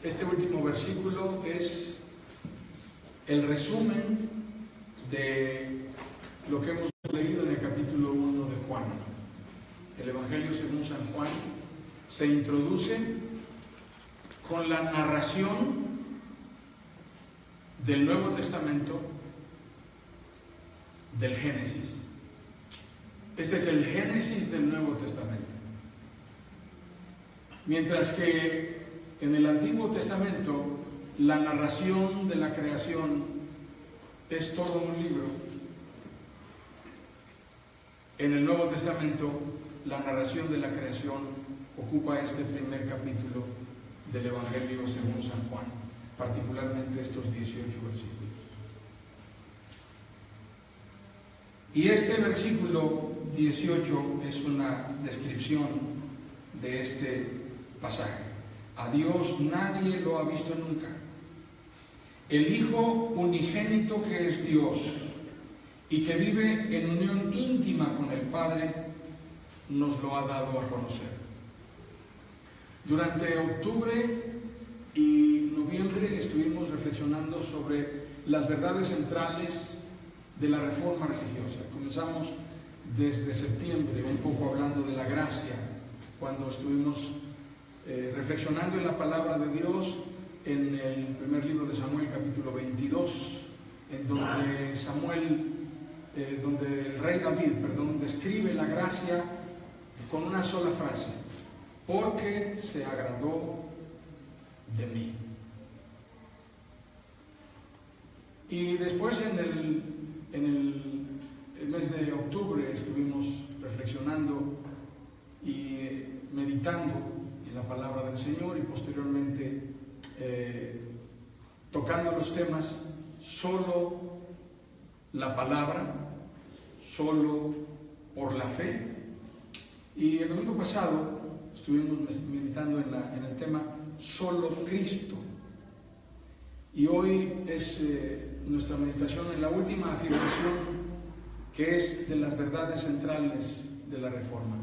Este último versículo es el resumen de lo que hemos leído en el capítulo 1 de Juan. El Evangelio según San Juan se introduce con la narración del Nuevo Testamento, del Génesis. Este es el Génesis del Nuevo Testamento. Mientras que en el Antiguo Testamento la narración de la creación es todo un libro, en el Nuevo Testamento la narración de la creación ocupa este primer capítulo del Evangelio según San Juan, particularmente estos 18 versículos. Y este versículo 18 es una descripción de este pasaje. A Dios nadie lo ha visto nunca. El Hijo unigénito que es Dios y que vive en unión íntima con el Padre, nos lo ha dado a conocer. Durante octubre y noviembre estuvimos reflexionando sobre las verdades centrales de la reforma religiosa. Comenzamos desde septiembre, un poco hablando de la gracia, cuando estuvimos reflexionando en la palabra de Dios en el primer libro de Samuel, capítulo 22, en donde donde el rey David, describe la gracia con una sola frase: porque se agradó de mí. Y después en el mes de octubre estuvimos reflexionando y meditando en la palabra del Señor y posteriormente tocando los temas solo la palabra, solo por la fe. Y el domingo pasado estuvimos meditando en el tema solo Cristo. Y hoy es nuestra meditación en la última afirmación, que es de las verdades centrales de la Reforma: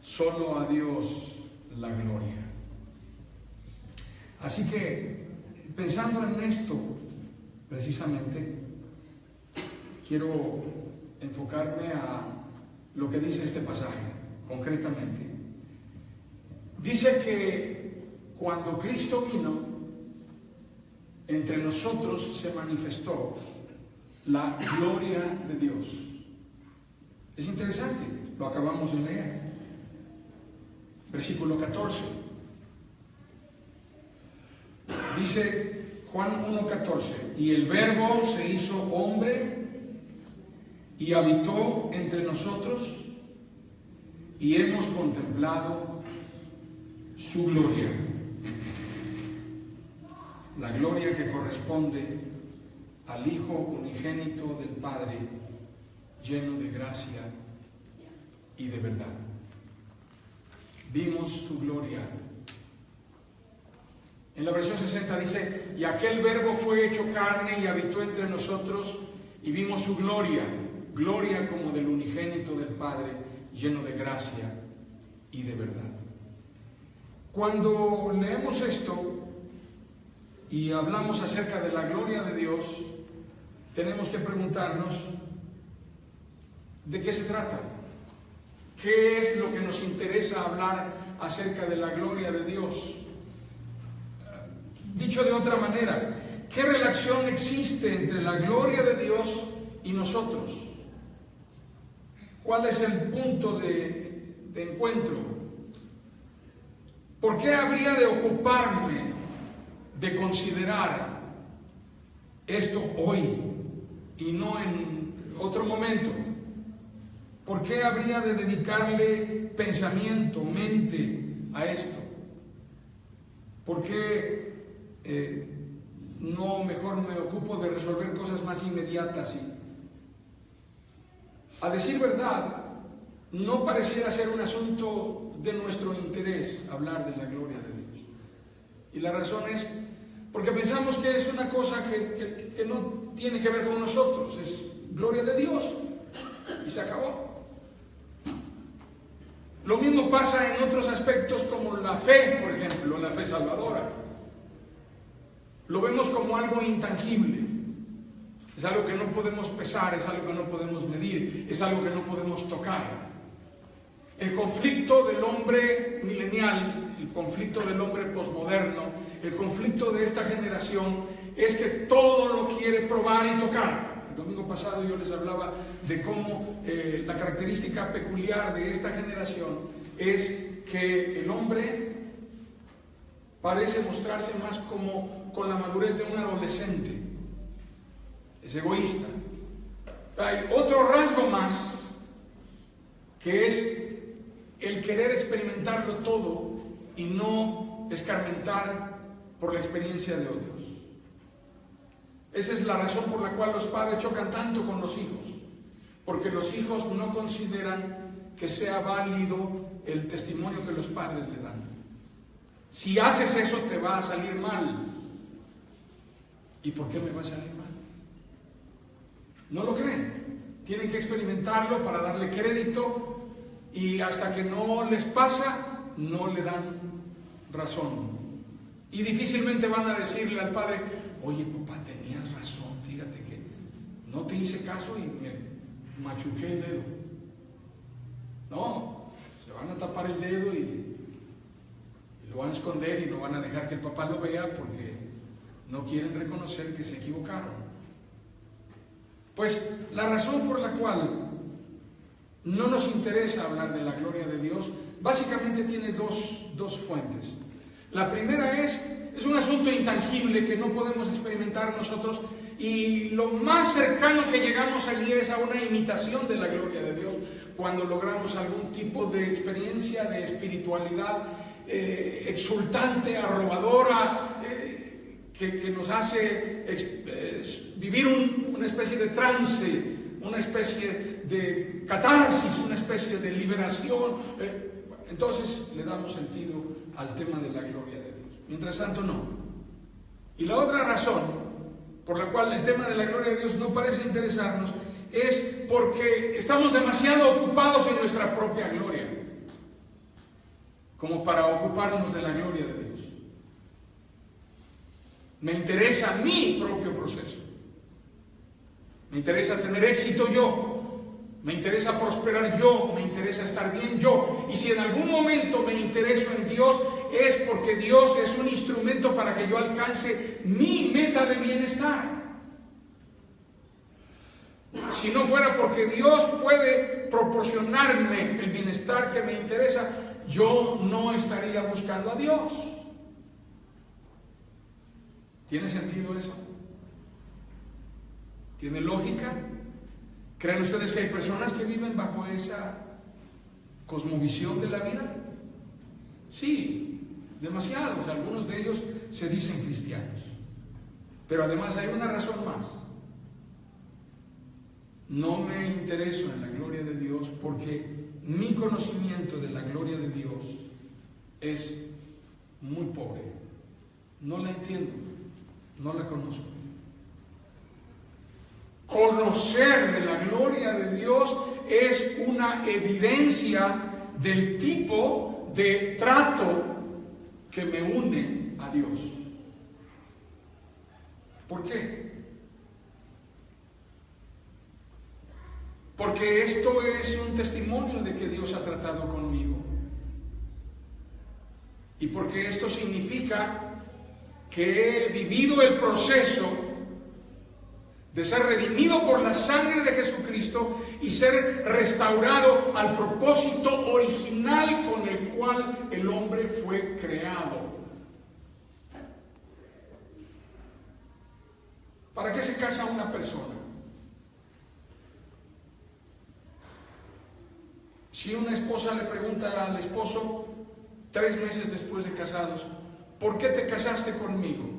solo a Dios la gloria. Así que, pensando en esto, precisamente, quiero enfocarme a lo que dice este pasaje, concretamente. Dice que cuando Cristo vino, entre nosotros se manifestó la gloria de Dios. Es interesante, lo acabamos de leer. Versículo 14. Dice Juan 1:14: y el Verbo se hizo hombre y habitó entre nosotros, y hemos contemplado su gloria. La gloria que corresponde al Hijo unigénito del Padre, lleno de gracia y de verdad. Vimos su gloria. En la versión 60 dice: y aquel Verbo fue hecho carne y habitó entre nosotros, y vimos su gloria, gloria como del unigénito del Padre, lleno de gracia y de verdad. Cuando leemos esto y hablamos acerca de la gloria de Dios, tenemos que preguntarnos: ¿de qué se trata? ¿Qué es lo que nos interesa hablar acerca de la gloria de Dios? Dicho de otra manera, ¿qué relación existe entre la gloria de Dios y nosotros? ¿Cuál es el punto de encuentro? ¿Por qué habría de ocuparme de considerar esto hoy y no en otro momento? ¿Por qué habría de dedicarle pensamiento, mente a esto? ¿Por qué no mejor me ocupo de resolver cosas más inmediatas? A decir verdad, no pareciera ser un asunto de nuestro interés hablar de la gloria de Dios. Y la razón es porque pensamos que es una cosa que no tiene que ver con nosotros, es gloria de Dios y se acabó. Lo mismo pasa en otros aspectos como la fe, por ejemplo, la fe salvadora. lo vemos como algo intangible. Es algo que no podemos pesar, es algo que no podemos medir, es algo que no podemos tocar. El conflicto del hombre milenial, el conflicto del hombre posmoderno, el conflicto de esta generación es que todo lo quiere probar y tocar. El domingo pasado yo les hablaba de cómo la característica peculiar de esta generación es que el hombre parece mostrarse más como con la madurez de un adolescente. Es egoísta. Hay otro rasgo más, que es el querer experimentarlo todo y no escarmentar por la experiencia de otros. Esa es la razón por la cual los padres chocan tanto con los hijos, porque los hijos no consideran que sea válido el testimonio que los padres le dan. Si haces eso te va a salir mal. ¿Y por qué me va a salir mal? No lo creen. Tienen que experimentarlo para darle crédito y hasta que no les pasa, no le dan razón. Y difícilmente van a decirle al padre: oye papá, tenías razón, fíjate que no te hice caso y me machuqué el dedo. No, se van a tapar el dedo y lo van a esconder y no van a dejar que el papá lo vea porque no quieren reconocer que se equivocaron. Pues la razón por la cual no nos interesa hablar de la gloria de Dios básicamente tiene dos fuentes. La primera es un asunto intangible que no podemos experimentar nosotros, y lo más cercano que llegamos allí es a una imitación de la gloria de Dios, cuando logramos algún tipo de experiencia de espiritualidad exultante, arrobadora, que nos hace vivir una especie de trance, una especie de catarsis, una especie de liberación. Entonces le damos sentido al tema de la gloria de Dios. Mientras tanto, no. Y la otra razón por la cual el tema de la gloria de Dios no parece interesarnos es porque estamos demasiado ocupados en nuestra propia gloria como para ocuparnos de la gloria de Dios. Me interesa mi propio proceso. Me interesa tener éxito yo. Me interesa prosperar yo. Me interesa estar bien yo. Y si en algún momento me intereso en Dios, es porque Dios es un instrumento para que yo alcance mi meta de bienestar. Si no fuera porque Dios puede proporcionarme el bienestar que me interesa, yo no estaría buscando a Dios. ¿Tiene sentido eso? ¿Tiene lógica? ¿Creen ustedes que hay personas que viven bajo esa cosmovisión de la vida? Sí, demasiados. Algunos de ellos se dicen cristianos. Pero además hay una razón más. No me intereso en la gloria de Dios porque mi conocimiento de la gloria de Dios es muy pobre. No la entiendo, no la conozco. Conocer de la gloria de Dios es una evidencia del tipo de trato que me une a Dios. ¿Por qué? Porque esto es un testimonio de que Dios ha tratado conmigo. Y porque esto significa que he vivido el proceso de ser redimido por la sangre de Jesucristo y ser restaurado al propósito original con el cual el hombre fue creado. ¿Para qué se casa una persona? Si una esposa le pregunta al esposo 3 meses después de casados: ¿por qué te casaste conmigo?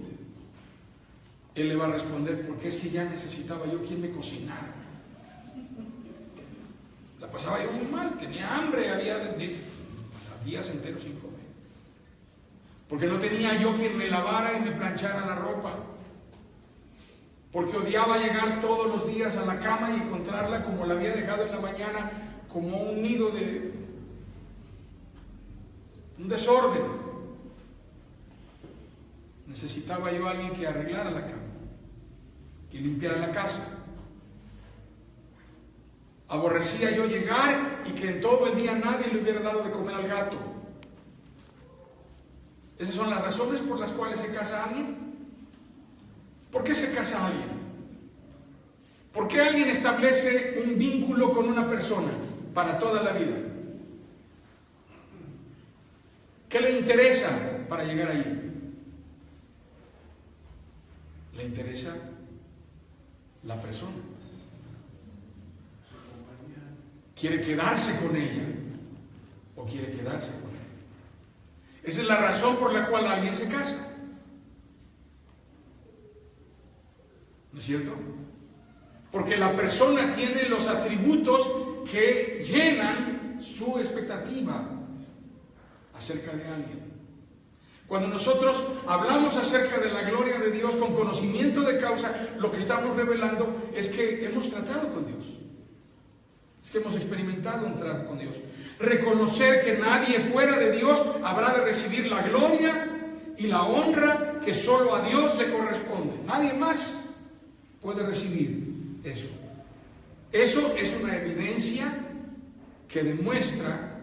Él le va a responder: porque es que ya necesitaba yo quien me cocinara. La pasaba yo muy mal, tenía hambre, había días enteros sin comer. Porque no tenía yo quien me lavara y me planchara la ropa. Porque odiaba llegar todos los días a la cama y encontrarla como la había dejado en la mañana, como un nido de un desorden. Necesitaba yo a alguien que arreglara la cama, que limpiara la casa. Aborrecía yo llegar y que en todo el día nadie le hubiera dado de comer al gato. Esas son las razones por las cuales se casa alguien. ¿Por qué se casa alguien? ¿Por qué alguien establece un vínculo con una persona para toda la vida? ¿Qué le interesa para llegar allí? Le interesa la persona. ¿Quiere quedarse con ella o quiere quedarse con él? Esa es la razón por la cual alguien se casa. ¿No es cierto? Porque la persona tiene los atributos que llenan su expectativa acerca de alguien. Cuando nosotros hablamos acerca de la gloria de Dios con conocimiento de causa, lo que estamos revelando es que hemos tratado con Dios. Es que hemos experimentado un trato con Dios. Reconocer que nadie fuera de Dios habrá de recibir la gloria y la honra que solo a Dios le corresponde. Nadie más puede recibir eso. Eso es una evidencia que demuestra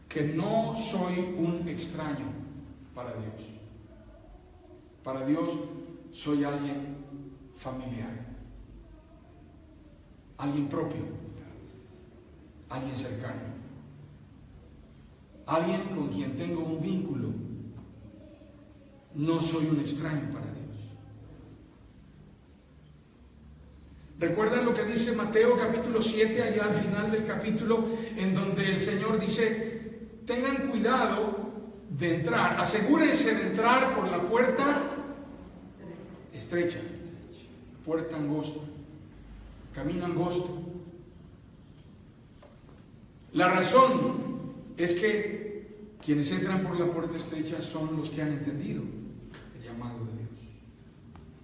que no soy un extraño para Dios. Para Dios soy alguien familiar, alguien propio, alguien cercano, alguien con quien tengo un vínculo. No soy un extraño para Dios. ¿Recuerdan lo que dice Mateo capítulo 7, allá al final del capítulo, en donde el Señor dice: tengan cuidado de entrar, asegúrense de entrar por la puerta estrecha, puerta angosta, camino angosto? La razón es que quienes entran por la puerta estrecha son los que han entendido el llamado de Dios.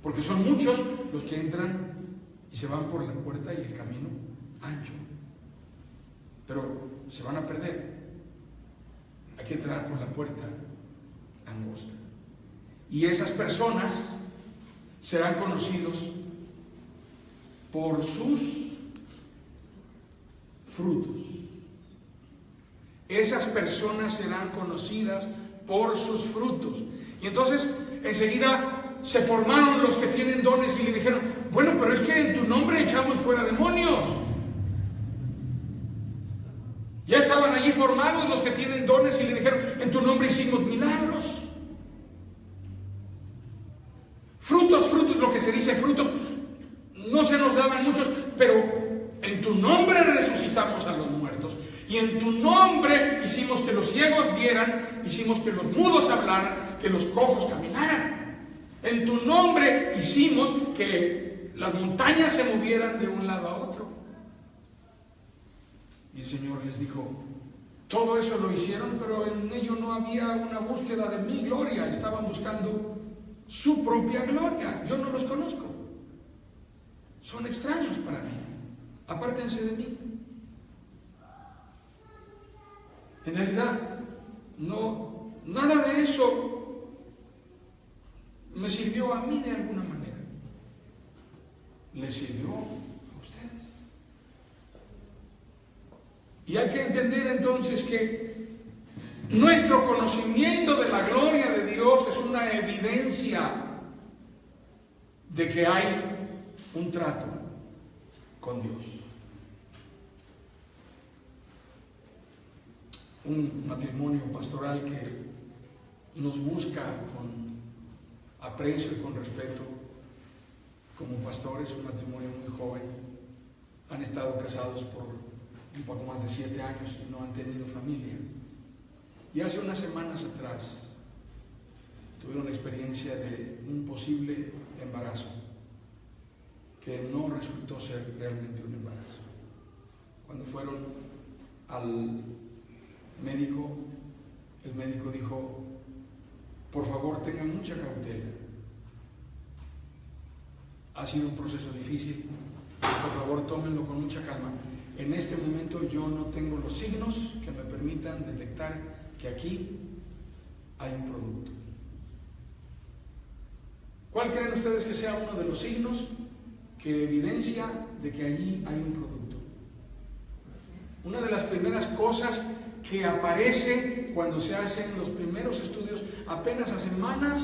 Porque son muchos los que entran y se van por la puerta y el camino ancho. Pero se van a perder. Hay que entrar por la puerta angosta. Y esas personas serán conocidos por sus frutos. Esas personas serán conocidas por sus frutos. Y entonces enseguida se formaron los que tienen dones y le dijeron: bueno, pero es que en tu nombre echamos fuera demonios. Ya estaban allí formados los que tienen dones y le dijeron: en tu nombre hicimos milagros. Frutos, lo que se dice frutos, no se nos daban muchos, pero en tu nombre resucitamos a los muertos. Y en tu nombre hicimos que los ciegos vieran, hicimos que los mudos hablaran, que los cojos caminaran. En tu nombre hicimos que las montañas se movieran de un lado a otro. Y el Señor les dijo: todo eso lo hicieron, pero en ello no había una búsqueda de mi gloria. Estaban buscando su propia gloria. Yo no los conozco. Son extraños para mí. Apártense de mí. En realidad, no, nada de eso me sirvió a mí de alguna manera. ¿Les sirvió a ustedes? Y hay que entender entonces que nuestro conocimiento de la gloria de Dios es una evidencia de que hay un trato con Dios. Un matrimonio pastoral que nos busca con aprecio y con respeto como pastores, un matrimonio muy joven, han estado casados por un poco más de 7 años y no han tenido familia. Y hace unas semanas atrás tuvieron la experiencia de un posible embarazo que no resultó ser realmente un embarazo. Cuando fueron al médico, el médico dijo: por favor, tengan mucha cautela. Ha sido un proceso difícil, por favor, tómenlo con mucha calma. En este momento yo no tengo los signos que me permitan detectar que aquí hay un producto. ustedes que sea uno de los signos que evidencia de que allí hay un producto. Una de las primeras cosas que aparece cuando se hacen los primeros estudios, apenas a semanas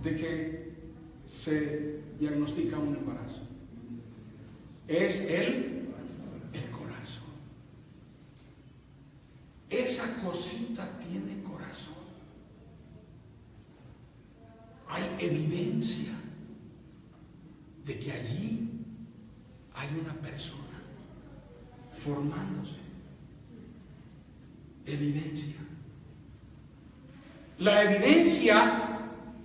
de que se diagnostica un embarazo, es el corazón. Esa cosita tiene corazón. Hay evidencia de que allí hay una persona formándose. Evidencia. La evidencia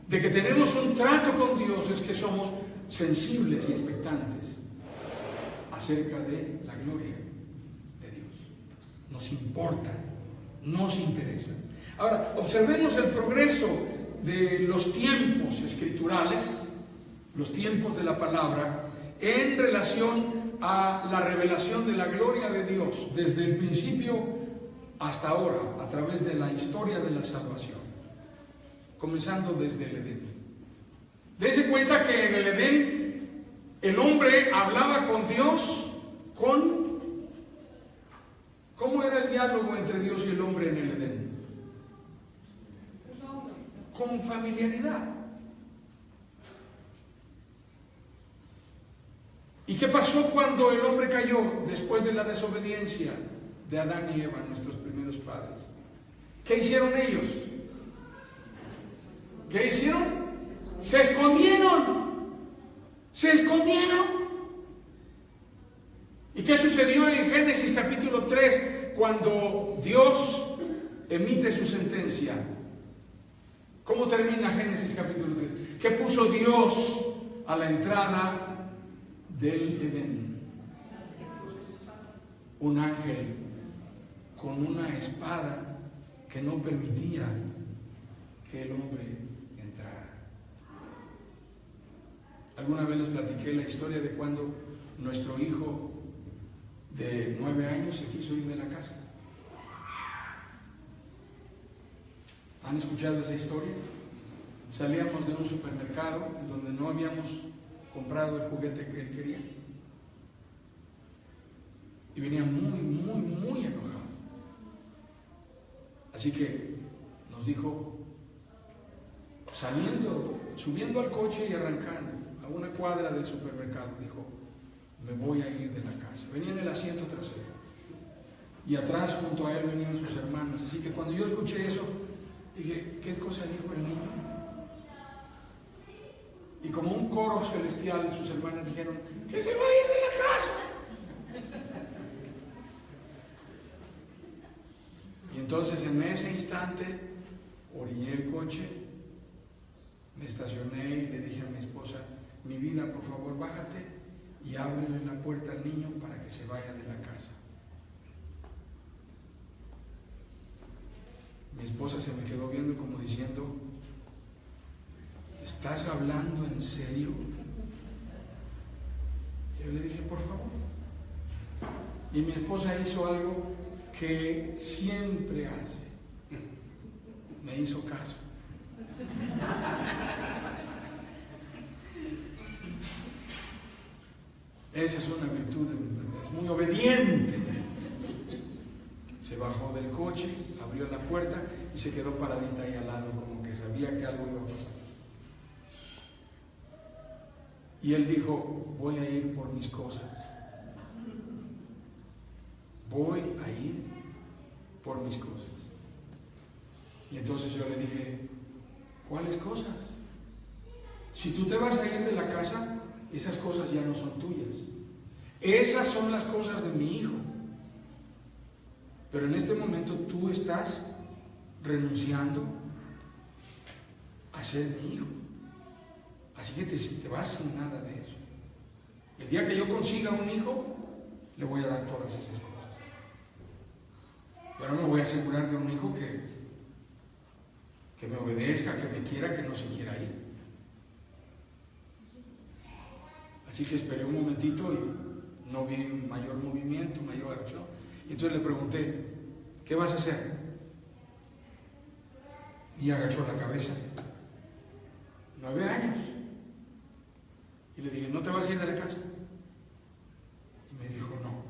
de que tenemos un trato con Dios es que somos sensibles y expectantes acerca de la gloria de Dios. Nos importa, nos interesa. Ahora, observemos el progreso de los tiempos escriturales, los tiempos de la palabra, en relación a la revelación de la gloria de Dios, desde el principio hasta ahora, a través de la historia de la salvación, comenzando desde el Edén. Dense cuenta que en el Edén el hombre hablaba con Dios ¿cómo era el diálogo entre Dios y el hombre en el Edén? Con familiaridad. ¿Y qué pasó cuando el hombre cayó después de la desobediencia de Adán y Eva, nuestros primeros padres? ¿Qué hicieron ellos? ¿Qué hicieron? Se escondieron. Se escondieron. ¿Y qué sucedió en Génesis capítulo 3 cuando Dios emite su sentencia? ¿Cómo termina Génesis capítulo 3? ¿Qué puso Dios a la entrada del Edén? Un ángel con una espada que no permitía que el hombre entrara. Alguna vez les platiqué la historia de cuando nuestro hijo de 9 años se quiso ir de la casa. ¿Han escuchado esa historia? Salíamos de un supermercado en donde no habíamos comprado el juguete que él quería. Y venía muy enojado. Así que nos dijo, subiendo al coche y arrancando a una cuadra del supermercado, dijo, me voy a ir de la casa. Venía en el asiento trasero. Y atrás, junto a él, venían sus hermanas. Así que cuando yo escuché eso, dije, ¿qué cosa dijo el niño? Y como un coro celestial, sus hermanas dijeron, que se va a ir de la casa. Y entonces en ese instante orillé el coche, me estacioné y le dije a mi esposa, mi vida, por favor, bájate y ábrele la puerta al niño para que se vaya de la casa. Mi esposa se me quedó viendo como diciendo, ¿estás hablando en serio? Y yo le dije, por favor. Y mi esposa hizo algo que siempre hace. Me hizo caso. Esa es una virtud de mi madre, es muy obediente. Se bajó del coche, abrió la puerta y se quedó paradita ahí al lado, como que sabía que algo iba a pasar. Y él dijo, voy a ir por mis cosas. Voy a ir por mis cosas. Y entonces yo le dije, ¿cuáles cosas? Si tú te vas a ir de la casa, esas cosas ya no son tuyas. Esas son las cosas de mi hijo. Pero en este momento tú estás renunciando a ser mi hijo. Así que te vas sin nada de eso. El día que yo consiga un hijo, le voy a dar todas esas cosas. Pero me voy a asegurar de un hijo que me obedezca, que me quiera, que no se quiera ir. Así que esperé un momentito y no vi mayor movimiento, mayor acción. Y entonces le pregunté, ¿qué vas a hacer? Y agachó la cabeza. 9 años. Y le dije, ¿no te vas a ir de la casa? Y me dijo, no.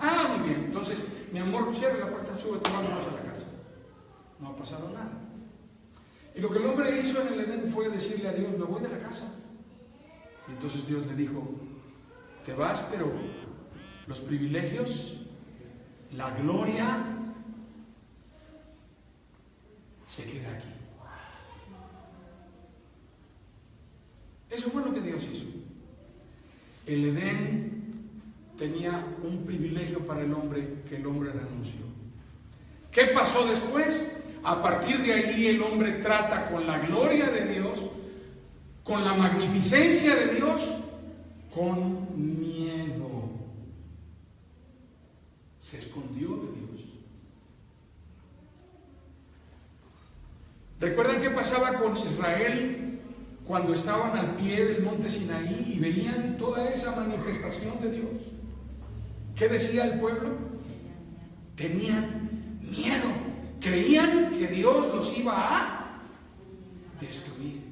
Ah, muy bien. Entonces, mi amor, cierra la puerta, súbete, vámonos a la casa. No ha pasado nada. Y lo que el hombre hizo en el Edén fue decirle a Dios, me voy de la casa. Y entonces Dios le dijo, te vas, pero los privilegios, la gloria, se queda aquí. Eso fue lo que Dios hizo. El Edén tenía un privilegio para el hombre que el hombre renunció. ¿Qué pasó después? A partir de ahí el hombre trata con la gloria de Dios, con la magnificencia de Dios, con miedo. Se escondió de Dios. ¿Recuerdan qué pasaba con Israel cuando estaban al pie del monte Sinaí y veían toda esa manifestación de Dios? ¿Qué decía el pueblo? Tenían miedo. Creían que Dios los iba a destruir.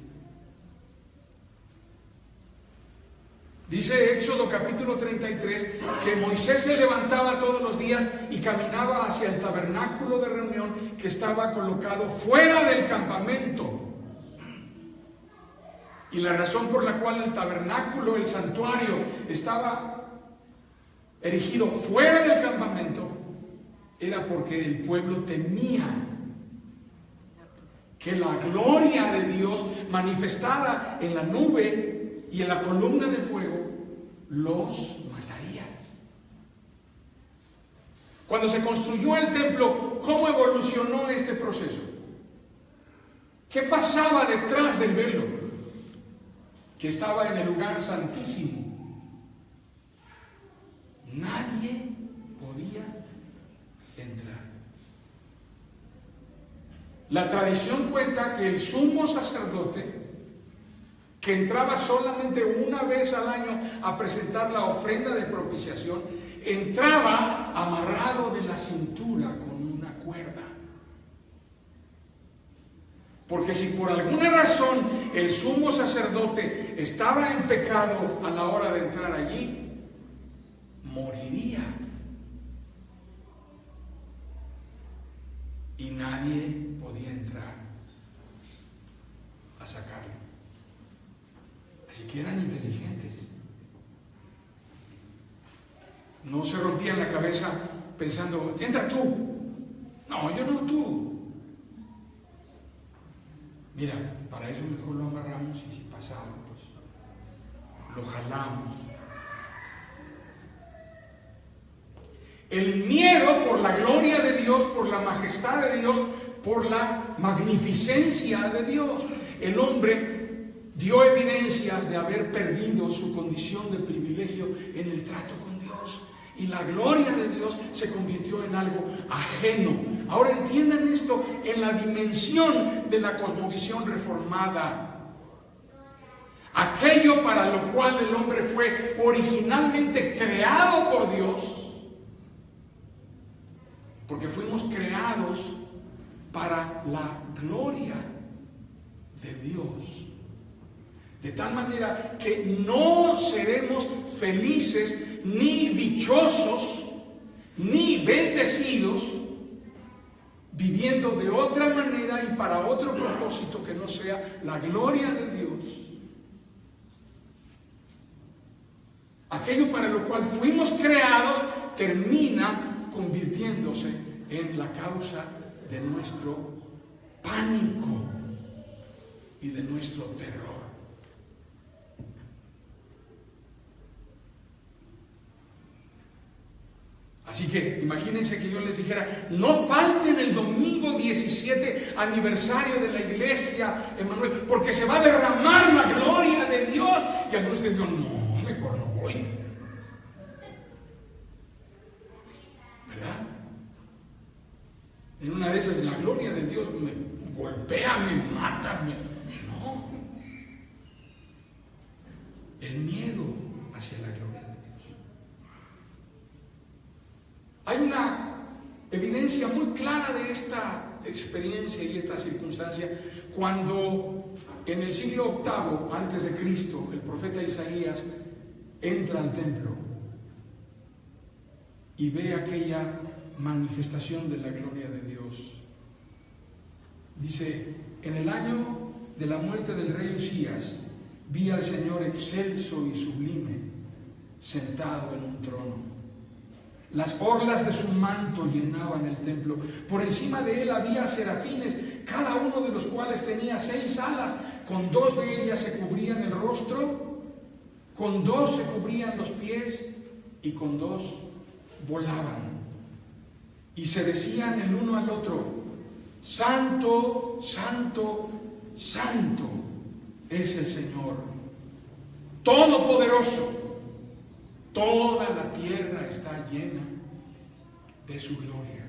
Dice Éxodo capítulo 33 que Moisés se levantaba todos los días y caminaba hacia el tabernáculo de reunión que estaba colocado fuera del campamento. Y la razón por la cual el tabernáculo, el santuario, estaba erigido fuera del campamento era porque el pueblo temía que la gloria de Dios manifestada en la nube y en la columna de fuego los mataría. Cuando se construyó el templo, ¿cómo evolucionó este proceso? ¿Qué pasaba detrás del velo que estaba en el lugar santísimo? Nadie podía entrar. La tradición cuenta que el sumo sacerdote, que entraba solamente una vez al año a presentar la ofrenda de propiciación, entraba amarrado de la cintura con una cuerda. Porque si por alguna razón el sumo sacerdote estaba en pecado a la hora de entrar allí, moriría. Y nadie podía entrar a sacarlo. Así que eran inteligentes. No se rompían la cabeza pensando, entra tú. No, yo no, tú. Mira, para eso mejor lo amarramos y si pasa algo, pues lo jalamos. El miedo por la gloria de Dios, por la majestad de Dios, por la magnificencia de Dios. El hombre dio evidencias de haber perdido su condición de privilegio en el trato con Dios. Y la gloria de Dios se convirtió en algo ajeno. Ahora entiendan esto en la dimensión de la cosmovisión reformada. Aquello para lo cual el hombre fue originalmente creado por Dios, porque fuimos creados para la gloria de Dios. De tal manera que no seremos felices, ni dichosos, ni bendecidos, viviendo de otra manera y para otro propósito que no sea la gloria de Dios. Aquello para lo cual fuimos creados termina convirtiéndose en la causa de nuestro pánico y de nuestro terror. Así que imagínense que yo les dijera, no falten el domingo 17 aniversario de la iglesia, Emanuel, porque se va a derramar la gloria de Dios. Y algunos de ustedes digan, no, mejor no voy. ¿Verdad? En una de esas la gloria de Dios me golpea, me mata, no. El miedo hacia la gloria de Dios. Hay una evidencia muy clara de esta experiencia y esta circunstancia cuando En el siglo VIII antes de Cristo, el profeta Isaías entra al templo y ve aquella manifestación de la gloria de Dios. Dice: en el año de la muerte del rey Usías, vi al Señor excelso y sublime, sentado en un trono. Las orlas de su manto llenaban el templo. Por encima de él había serafines, cada uno de los cuales tenía 6 alas. Con 2 de ellas se cubrían el rostro, con 2 se cubrían los pies y con 2 volaban. Y se decían el uno al otro: Santo, Santo, Santo es el Señor Todopoderoso. Toda la tierra está llena de su gloria.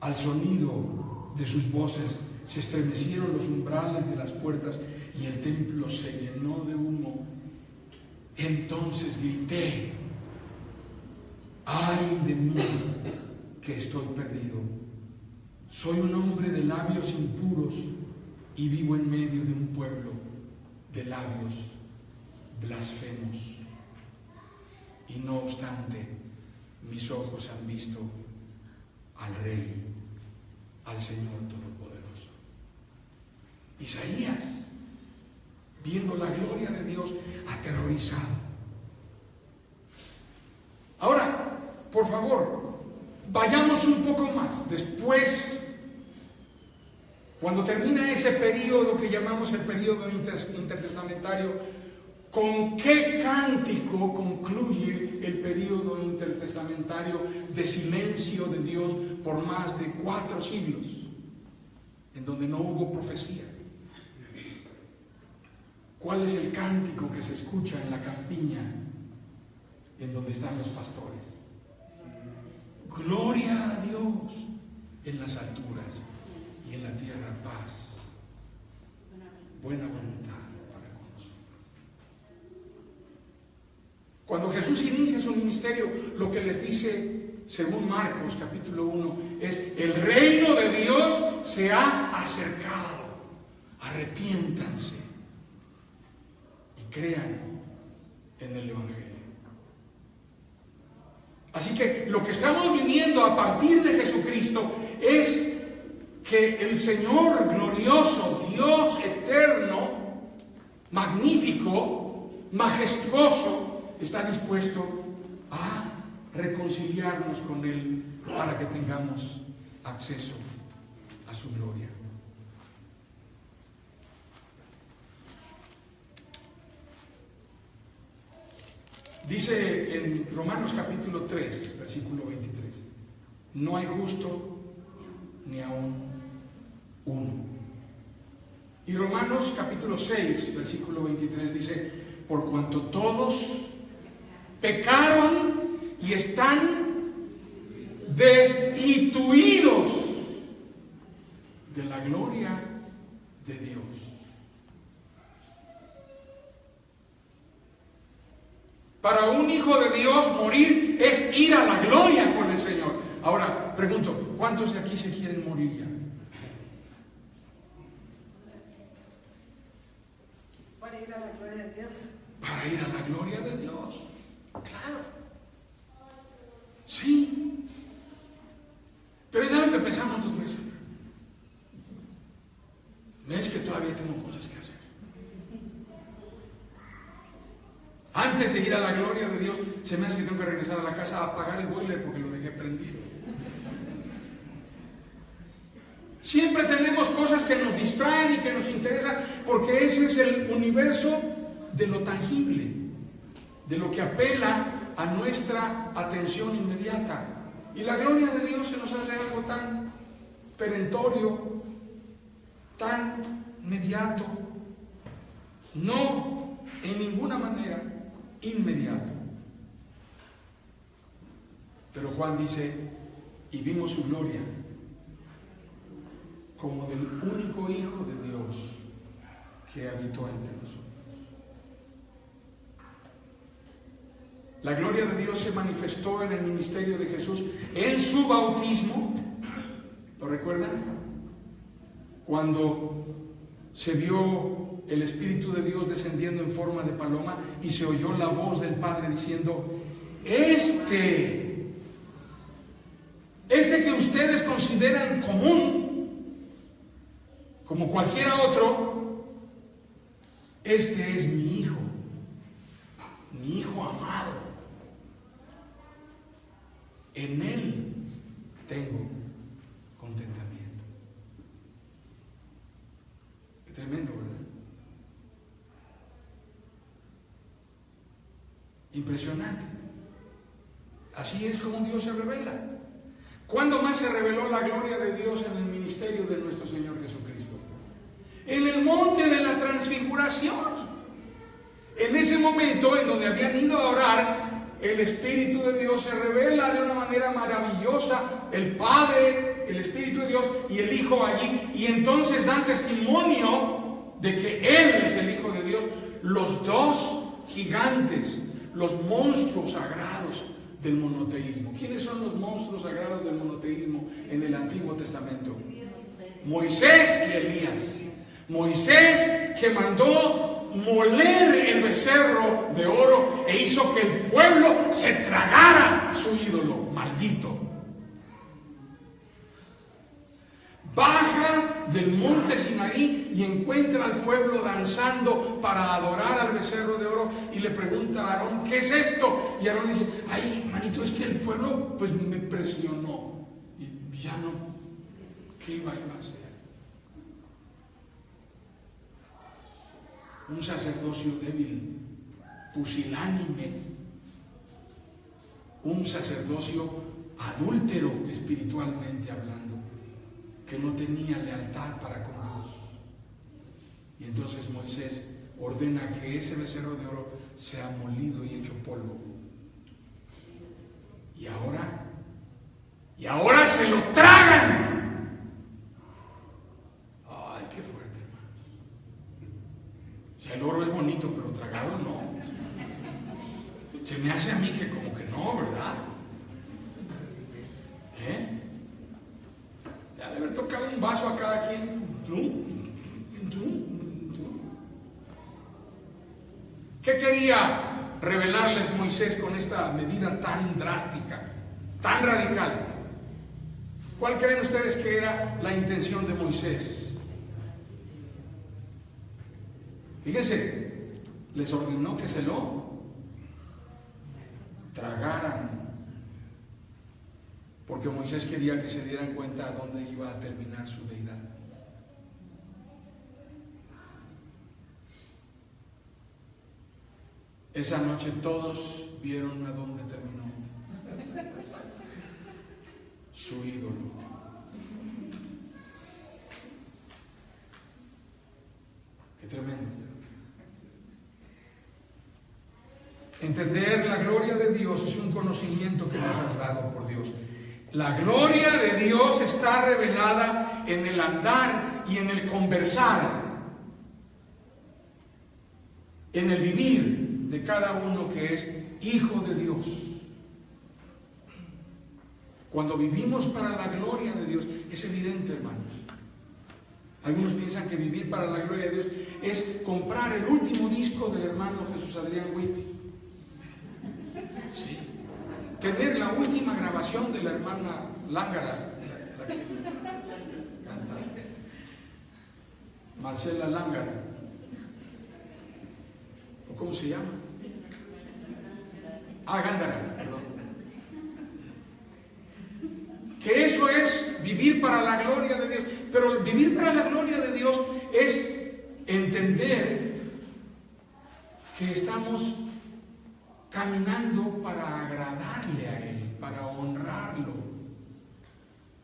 Al sonido de sus voces se estremecieron los umbrales de las puertas y el templo se llenó de humo. Entonces grité: ¡ay de mí, que estoy perdido! Soy un hombre de labios impuros y vivo en medio de un pueblo de labios blasfemos. Y no obstante, mis ojos han visto al Rey, al Señor Todopoderoso. Isaías, viendo la gloria de Dios, aterrorizado. Ahora, por favor, vayamos un poco más. Después, cuando termina ese periodo que llamamos el periodo intertestamentario, ¿con qué cántico concluye el periodo intertestamentario de silencio de Dios por más de 4 siglos, en donde no hubo profecía? ¿Cuál es el cántico que se escucha en la campiña, en donde están los pastores? Gloria a Dios en las alturas y en la tierra paz, buena voluntad para con nosotros. Cuando Jesús inicia su ministerio, lo que les dice, según Marcos capítulo 1, es: el reino de Dios se ha acercado, arrepiéntanse y crean en el Evangelio. Así que lo que estamos viviendo a partir de Jesucristo es que el Señor glorioso, Dios eterno, magnífico, majestuoso, está dispuesto a reconciliarnos con Él para que tengamos acceso a su gloria. Dice en Romanos capítulo 3, versículo 23: no hay justo ni aún uno. Y Romanos capítulo 6, versículo 23 dice: por cuanto todos pecaron y están destituidos de la gloria de Dios. Para un hijo de Dios, morir es ir a la gloria con el Señor. Ahora, pregunto, ¿cuántos de aquí se quieren morir ya? Para ir a la gloria de Dios. Para ir a la gloria de Dios. Claro. Sí. Pero ya no te pensamos 2 veces. Es que todavía tengo cosas que hacer. Antes de ir a la gloria de Dios, se me hace que tengo que regresar a la casa a apagar el boiler porque lo dejé prendido. Siempre tenemos cosas que nos distraen y que nos interesan, porque ese es el universo de lo tangible, de lo que apela a nuestra atención inmediata. Y la gloria de Dios se nos hace algo tan perentorio, tan inmediato, no en ninguna manera inmediato. Pero Juan dice: y vimos su gloria como del único Hijo de Dios que habitó entre nosotros. La gloria de Dios se manifestó en el ministerio de Jesús en su bautismo. ¿Lo recuerdan? Cuando se vio el Espíritu de Dios descendiendo en forma de paloma y se oyó la voz del Padre diciendo: este que ustedes consideran común, como cualquiera otro, este es mi hijo amado. En él tengo contentamiento. Qué tremendo, ¿verdad? Impresionante. Así es como Dios se revela. ¿Cuándo más se reveló la gloria de Dios en el ministerio de nuestro Señor Jesucristo? En el monte de la transfiguración. En ese momento en donde habían ido a orar, el Espíritu de Dios se revela de una manera maravillosa. El Padre, el Espíritu de Dios y el Hijo allí. Y entonces dan testimonio de que Él es el Hijo de Dios. Los dos gigantes, los monstruos sagrados del monoteísmo. ¿Quiénes son los monstruos sagrados del monoteísmo en el Antiguo Testamento? Moisés y Elías. Moisés, que mandó moler el becerro de oro e hizo que el pueblo se tragara su ídolo maldito. Baja del monte Sinaí y encuentra al pueblo danzando para adorar al becerro de oro y le pregunta a Aarón: ¿qué es esto? Y Aarón dice: ay, manito, es que el pueblo pues me presionó y ya no, ¿qué iba a hacer? Un sacerdocio débil, pusilánime, un sacerdocio adúltero espiritualmente hablando, que no tenía lealtad para con Dios. Y entonces Moisés ordena que ese becerro de oro sea molido y hecho polvo. Y ahora se lo tragan. Ay, qué fuerte, hermano. O sea, el oro es bonito, pero tragado no. Se me hace a mí que como que no, ¿verdad? Ya debe haber tocado un vaso a cada quien. ¿Qué quería revelarles Moisés con esta medida tan drástica, tan radical? ¿Cuál creen ustedes que era la intención de Moisés? Fíjense, les ordenó que se lo tragaran, porque Moisés quería que se dieran cuenta a dónde iba a terminar su deidad. Esa noche todos vieron a dónde terminó su ídolo. Qué tremendo. Entender la gloria de Dios es un conocimiento que nos has dado por Dios. La gloria de Dios está revelada en el andar y en el conversar, en el vivir de cada uno que es hijo de Dios. Cuando vivimos para la gloria de Dios, es evidente, hermanos. Algunos piensan que vivir para la gloria de Dios es comprar el último disco del hermano Jesús Adrián Whitty. Sí. Tener la última grabación de la hermana Lángara, la que canta, Marcela Lángara. ¿O cómo se llama? Gándara, perdón. Que eso es vivir para la gloria de Dios. Pero vivir para la gloria de Dios es entender que estamos caminando para agradarle a Él, para honrarlo,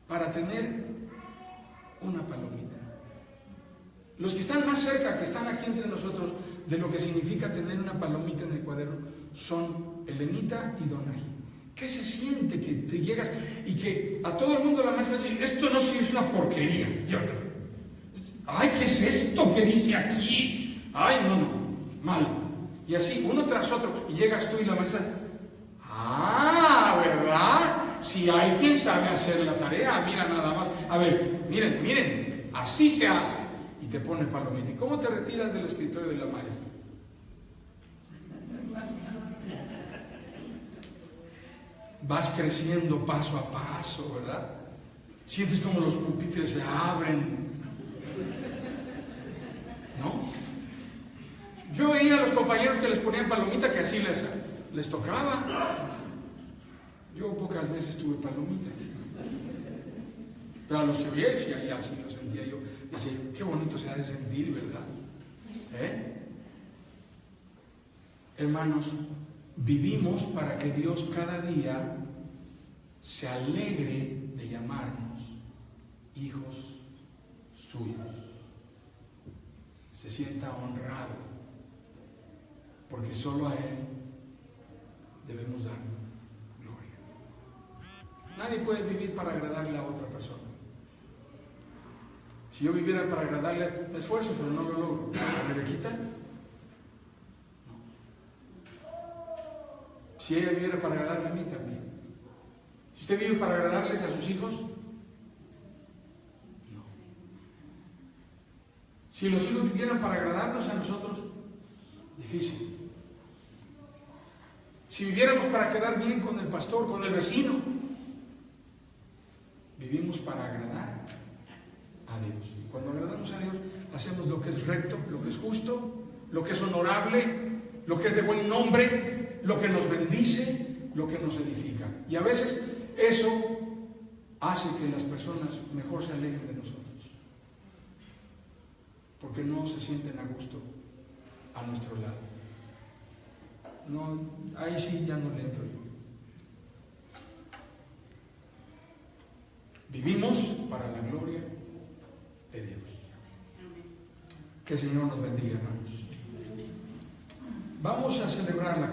para tener una palomita. Los que están más cerca, que están aquí entre nosotros, de lo que significa tener una palomita en el cuaderno, son Elenita y Donají. ¿Qué se siente que te llegas y que a todo el mundo la maestra dice: esto no es una porquería? Ay, ¿qué es esto que dice aquí? Ay, no, mal. Y así, uno tras otro, y llegas tú y la maestra: ¿verdad? Si hay quien sabe hacer la tarea, mira nada más. A ver, miren, así se hace. Y y te pone palomita. ¿Y cómo te retiras del escritorio de la maestra? Vas creciendo paso a paso, ¿verdad? Sientes como los pupitres se abren, ¿no? Yo veía a los compañeros que les ponían palomita que así les tocaba. Yo pocas veces tuve palomitas, pero a los que vi, sí, así lo sentía yo. Decía, qué bonito se ha de sentir, ¿verdad? Hermanos, vivimos para que Dios cada día se alegre de llamarnos hijos suyos. Se sienta honrado, porque solo a Él debemos dar gloria. Nadie puede vivir para agradarle a otra persona. Si yo viviera para agradarle, me esfuerzo, pero no lo logro. ¿A Rebequita? No. Si ella viviera para agradarme a mí también. Si usted vive para agradarles a sus hijos, no. Si los hijos vivieran para agradarnos a nosotros, difícil. Si viviéramos para quedar bien con el pastor, con el vecino, vivimos para agradar a Dios. Y cuando agradamos a Dios, hacemos lo que es recto, lo que es justo, lo que es honorable, lo que es de buen nombre, lo que nos bendice, lo que nos edifica. Y a veces eso hace que las personas mejor se alejen de nosotros, porque no se sienten a gusto a nuestro lado. No, ahí sí ya no le entro yo. Vivimos para la gloria de Dios. Que el Señor nos bendiga, hermanos. Vamos a celebrar la